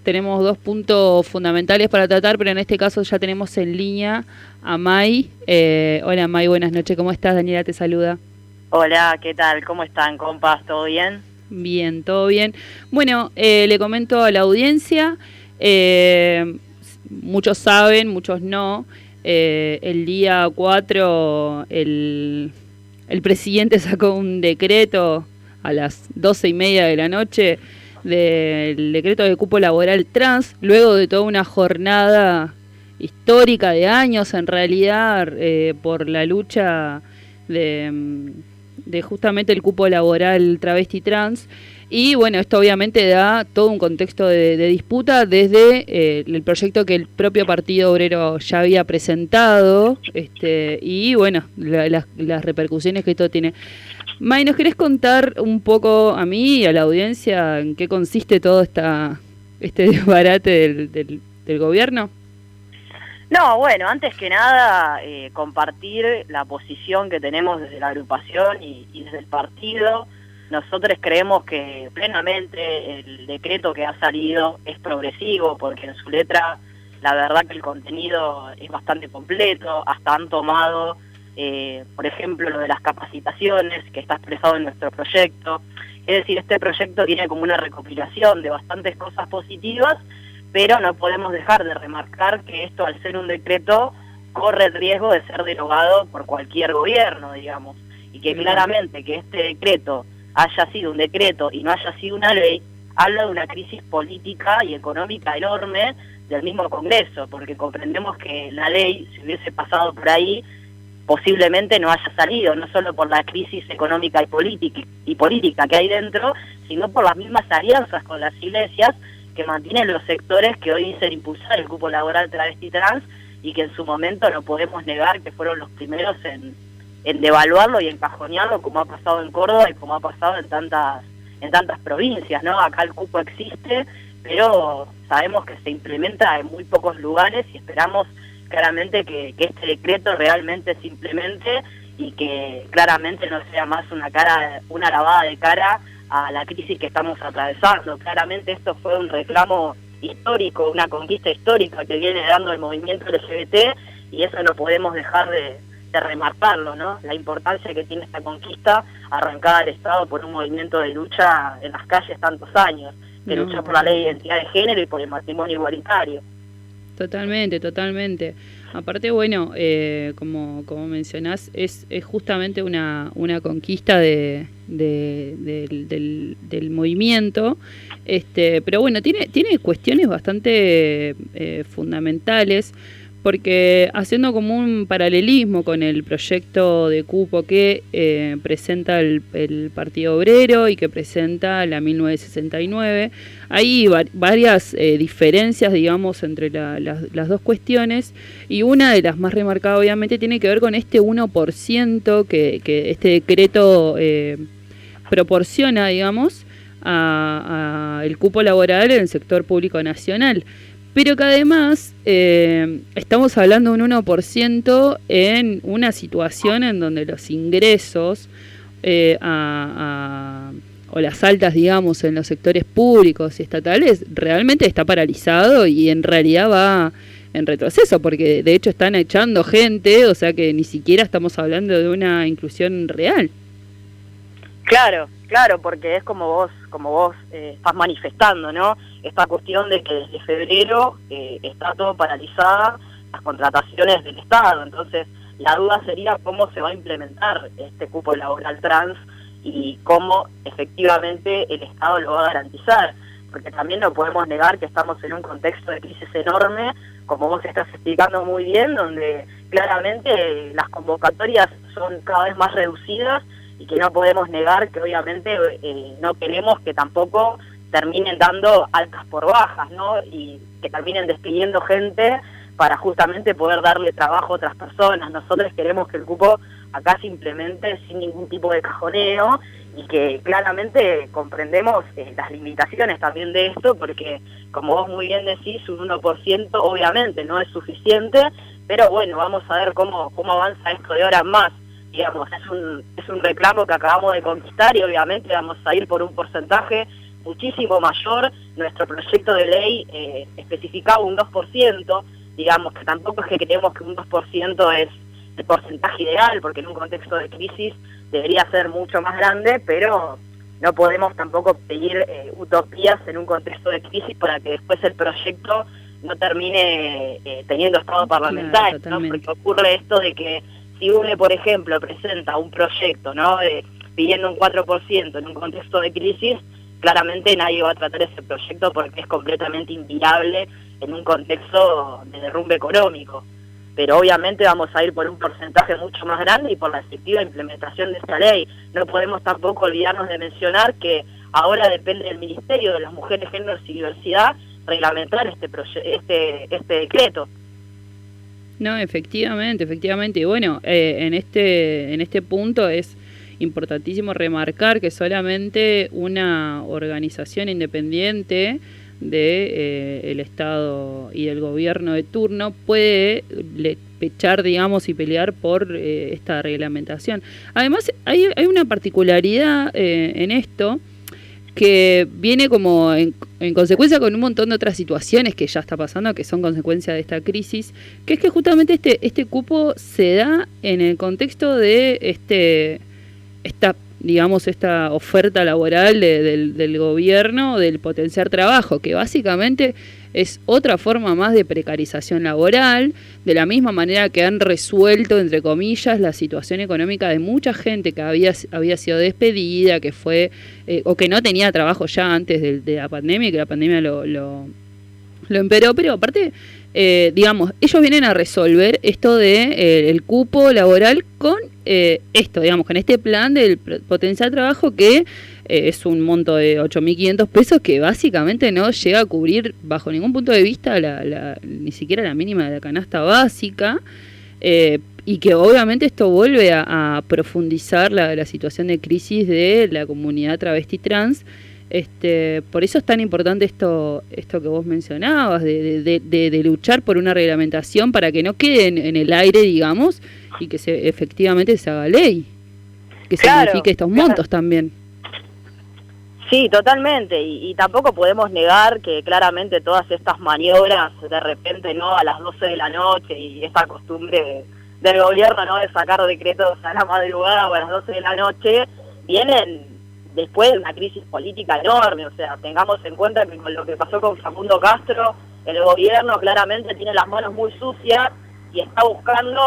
tenemos dos puntos fundamentales para tratar, pero en este caso ya tenemos en línea a May. Hola May, buenas noches, ¿cómo estás? Daniela te saluda. Hola, ¿qué tal? ¿Cómo están, compas? ¿Todo bien? Bien, todo bien. Bueno, le comento a la audiencia, muchos saben, muchos no, el día 4 el presidente sacó un decreto a las 12:30 de la noche del decreto de cupo laboral trans, luego de toda una jornada histórica de años en realidad por la lucha de justamente el cupo laboral travesti trans. Y bueno, esto obviamente da todo un contexto de disputa desde el proyecto que el propio Partido Obrero ya había presentado, y bueno, las repercusiones que esto tiene. May, ¿nos querés contar un poco a mí y a la audiencia en qué consiste todo este desbarate del gobierno? No, bueno, antes que nada, compartir la posición que tenemos desde la agrupación y desde el partido. Nosotros creemos que plenamente el decreto que ha salido es progresivo, porque en su letra la verdad que el contenido es bastante completo. Hasta han tomado, por ejemplo, lo de las capacitaciones que está expresado en nuestro proyecto. Es decir, este proyecto tiene como una recopilación de bastantes cosas positivas, pero no podemos dejar de remarcar que esto, al ser un decreto, corre el riesgo de ser derogado por cualquier gobierno, digamos, y que claramente que este decreto haya sido un decreto y no haya sido una ley, habla de una crisis política y económica enorme del mismo Congreso, porque comprendemos que la ley, si hubiese pasado por ahí, posiblemente no haya salido, no solo por la crisis económica y política que hay dentro, sino por las mismas alianzas con las iglesias que mantienen los sectores que hoy dicen impulsar el cupo laboral travesti trans y que en su momento no podemos negar que fueron los primeros en devaluarlo y encajonearlo, como ha pasado en Córdoba y como ha pasado en tantas provincias, ¿no? Acá el cupo existe, pero sabemos que se implementa en muy pocos lugares y esperamos claramente que este decreto realmente se implemente y que claramente no sea más una lavada de cara a la crisis que estamos atravesando. Claramente esto fue un reclamo histórico, una conquista histórica que viene dando el movimiento LGBT y eso no podemos dejar de remarcarlo, ¿no? La importancia que tiene esta conquista arrancada del Estado por un movimiento de lucha en las calles tantos años, de lucha por la ley de identidad de género y por el matrimonio igualitario. Totalmente, totalmente. Aparte, bueno, como mencionás, es justamente una conquista del movimiento, pero bueno, tiene cuestiones bastante fundamentales, porque haciendo como un paralelismo con el proyecto de cupo que presenta el Partido Obrero y que presenta la 1969, hay varias diferencias, digamos, entre las dos cuestiones, y una de las más remarcadas obviamente tiene que ver con este 1% que este decreto proporciona, digamos, a el cupo laboral en el sector público nacional. Pero que además estamos hablando de un 1% en una situación en donde los ingresos o las altas, digamos, en los sectores públicos y estatales realmente está paralizado y en realidad va en retroceso, porque de hecho están echando gente, o sea que ni siquiera estamos hablando de una inclusión real. Claro, porque es como vos estás manifestando, ¿no? Esta cuestión de que desde febrero está todo paralizada las contrataciones del Estado. Entonces, la duda sería cómo se va a implementar este cupo laboral trans y cómo efectivamente el Estado lo va a garantizar. Porque también no podemos negar que estamos en un contexto de crisis enorme, como vos estás explicando muy bien, donde claramente las convocatorias son cada vez más reducidas y que no podemos negar que obviamente no queremos que tampoco terminen dando altas por bajas, ¿no? Y que terminen despidiendo gente para justamente poder darle trabajo a otras personas. Nosotros queremos que el cupo acá se implemente sin ningún tipo de cajoneo y que claramente comprendemos las limitaciones también de esto, porque como vos muy bien decís, un 1% obviamente no es suficiente, pero bueno, vamos a ver cómo avanza esto de ahora en más. Digamos, es un reclamo que acabamos de conquistar y obviamente vamos a ir por un porcentaje muchísimo mayor nuestro proyecto de ley especificaba un 2%, digamos que tampoco es que creemos que un 2% es el porcentaje ideal, porque en un contexto de crisis debería ser mucho más grande, pero no podemos tampoco pedir utopías en un contexto de crisis para que después el proyecto no termine teniendo estado parlamentario, ¿no? Porque ocurre esto de que si UNE, por ejemplo, presenta un proyecto, ¿no?, pidiendo un 4% en un contexto de crisis, claramente nadie va a tratar ese proyecto porque es completamente inviable en un contexto de derrumbe económico. Pero obviamente vamos a ir por un porcentaje mucho más grande y por la efectiva implementación de esta ley. No podemos tampoco olvidarnos de mencionar que ahora depende del Ministerio de las Mujeres, Géneros y Diversidad reglamentar este decreto. No, efectivamente. Bueno, en este punto es importantísimo remarcar que solamente una organización independiente del Estado y del gobierno de turno puede pechar, digamos, y pelear por esta reglamentación. Además, hay una particularidad en esto que viene como en consecuencia con un montón de otras situaciones que ya está pasando, que son consecuencia de esta crisis, que es que justamente este cupo se da en el contexto de esta oferta laboral del gobierno del potenciar trabajo, que básicamente es otra forma más de precarización laboral, de la misma manera que han resuelto, entre comillas, la situación económica de mucha gente que había sido despedida, que fue o que no tenía trabajo ya antes de la pandemia, y que la pandemia lo empeoró, pero aparte, digamos, ellos vienen a resolver esto de el cupo laboral con con este plan del potencial trabajo que es un monto de 8.500 pesos que básicamente no llega a cubrir bajo ningún punto de vista ni siquiera la mínima de la canasta básica, y que obviamente esto vuelve a profundizar la situación de crisis de la comunidad travesti trans. Por eso es tan importante esto que vos mencionabas, de luchar por una reglamentación para que no quede en el aire, digamos, y que efectivamente se haga ley, que se modifique estos montos también. Sí, totalmente, y tampoco podemos negar que claramente todas estas maniobras de repente, ¿no?, a las 12 de la noche, y esa costumbre del gobierno, ¿no?, de sacar decretos a la madrugada o a las 12 de la noche, vienen después de una crisis política enorme. O sea, tengamos en cuenta que con lo que pasó con Facundo Castro, el gobierno claramente tiene las manos muy sucias y está buscando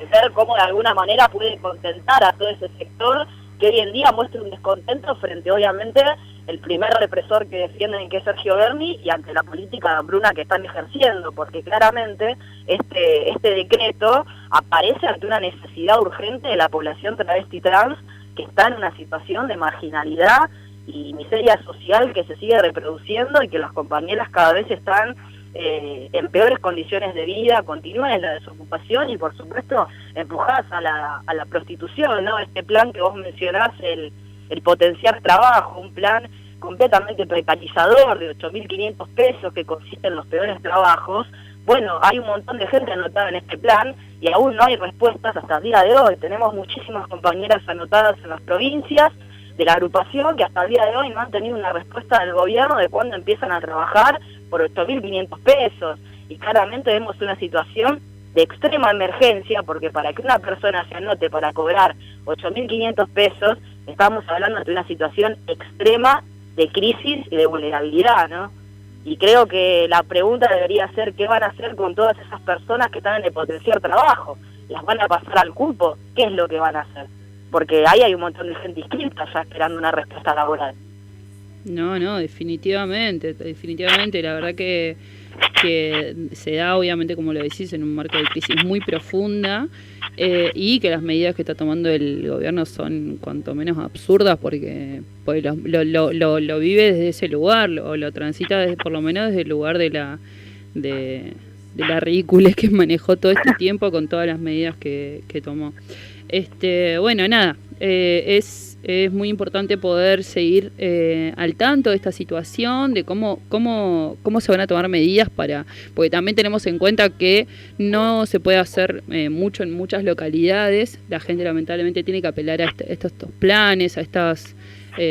ver cómo de alguna manera puede contentar a todo ese sector que hoy en día muestra un descontento frente, obviamente, el primer represor que defienden, que es Sergio Berni, y ante la política de hambruna que están ejerciendo, porque claramente este decreto aparece ante una necesidad urgente de la población travesti trans, que está en una situación de marginalidad y miseria social que se sigue reproduciendo, y que las compañeras cada vez están en peores condiciones de vida, continúan en la desocupación y por supuesto empujadas a la prostitución, ¿no? Este plan que vos mencionás, el potenciar trabajo, un plan completamente precarizador de 8.500 pesos que consiste en los peores trabajos. Bueno, hay un montón de gente anotada en este plan y aún no hay respuestas hasta el día de hoy. Tenemos muchísimas compañeras anotadas en las provincias de la agrupación que hasta el día de hoy no han tenido una respuesta del gobierno de cuándo empiezan a trabajar por 8.500 pesos. Y claramente vemos una situación de extrema emergencia, porque para que una persona se anote para cobrar 8.500 pesos, estamos hablando de una situación extrema de crisis y de vulnerabilidad, ¿no? Y creo que la pregunta debería ser qué van a hacer con todas esas personas que están en el potencial trabajo. ¿Las van a pasar al cupo? ¿Qué es lo que van a hacer? Porque ahí hay un montón de gente inscrita ya esperando una respuesta laboral. No, definitivamente, la verdad que se da, obviamente, como lo decís, en un marco de crisis muy profunda, y que las medidas que está tomando el gobierno son cuanto menos absurdas, porque lo vive desde ese lugar, lo transita por lo menos desde el lugar de la ridiculez que manejó todo este tiempo con todas las medidas que tomó. Bueno, nada, es muy importante poder seguir al tanto de esta situación, de cómo se van a tomar medidas porque también tenemos en cuenta que no se puede hacer mucho en muchas localidades. La gente lamentablemente tiene que apelar a estos planes, a estas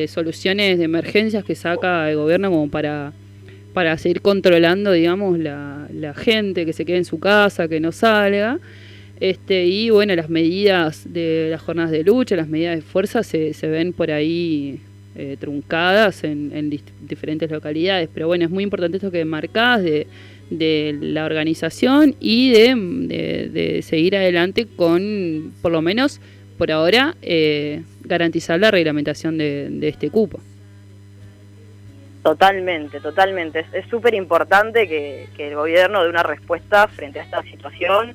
soluciones de emergencias que saca el gobierno como para para seguir controlando, digamos, la gente, que se quede en su casa, que no salga. Y bueno, las medidas de las jornadas de lucha, las medidas de fuerza se ven por ahí truncadas en diferentes localidades. Pero bueno, es muy importante esto que marcás de la organización y de seguir adelante con, por lo menos por ahora, garantizar la reglamentación de este cupo. Totalmente, totalmente. Es súper importante que el gobierno dé una respuesta frente a esta situación.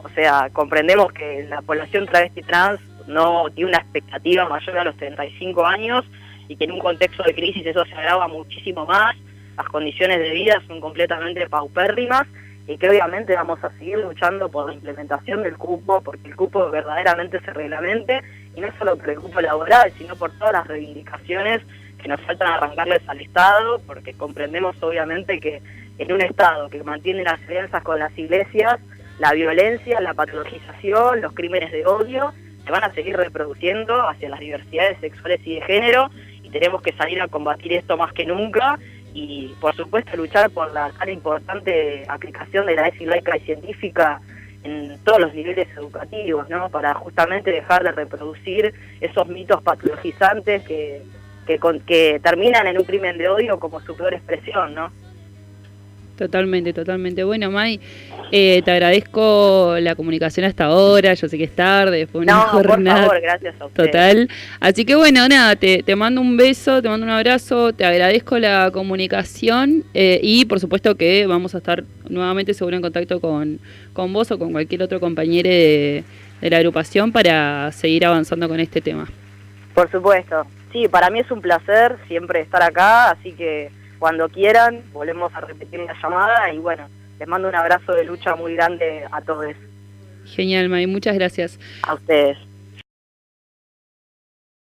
O sea, comprendemos que la población travesti trans no tiene una expectativa mayor a los 35 años y que en un contexto de crisis eso se agrava muchísimo más. Las condiciones de vida son completamente paupérrimas y que obviamente vamos a seguir luchando por la implementación del cupo, porque el cupo verdaderamente se reglamente, y no solo por el cupo laboral, sino por todas las reivindicaciones que nos faltan arrancarles al Estado, porque comprendemos obviamente que en un Estado que mantiene las alianzas con las iglesias, la violencia, la patologización, los crímenes de odio se van a seguir reproduciendo hacia las diversidades sexuales y de género, y tenemos que salir a combatir esto más que nunca, y por supuesto luchar por la tan importante aplicación de la ESI laica y científica en todos los niveles educativos, ¿no? Para justamente dejar de reproducir esos mitos patologizantes que terminan en un crimen de odio como su peor expresión, ¿no? Totalmente, totalmente. Bueno, May, te agradezco la comunicación hasta ahora. Yo sé que es tarde, después de una jornada. Por favor, gracias a usted. Total. Así que bueno, nada, te mando un beso, te mando un abrazo, te agradezco la comunicación y por supuesto que vamos a estar nuevamente seguro en contacto con vos o con cualquier otro compañero de la agrupación para seguir avanzando con este tema. Por supuesto. Sí, para mí es un placer siempre estar acá, así que cuando quieran volvemos a repetir la llamada y bueno, les mando un abrazo de lucha muy grande a todos. Genial, May, muchas gracias. A ustedes.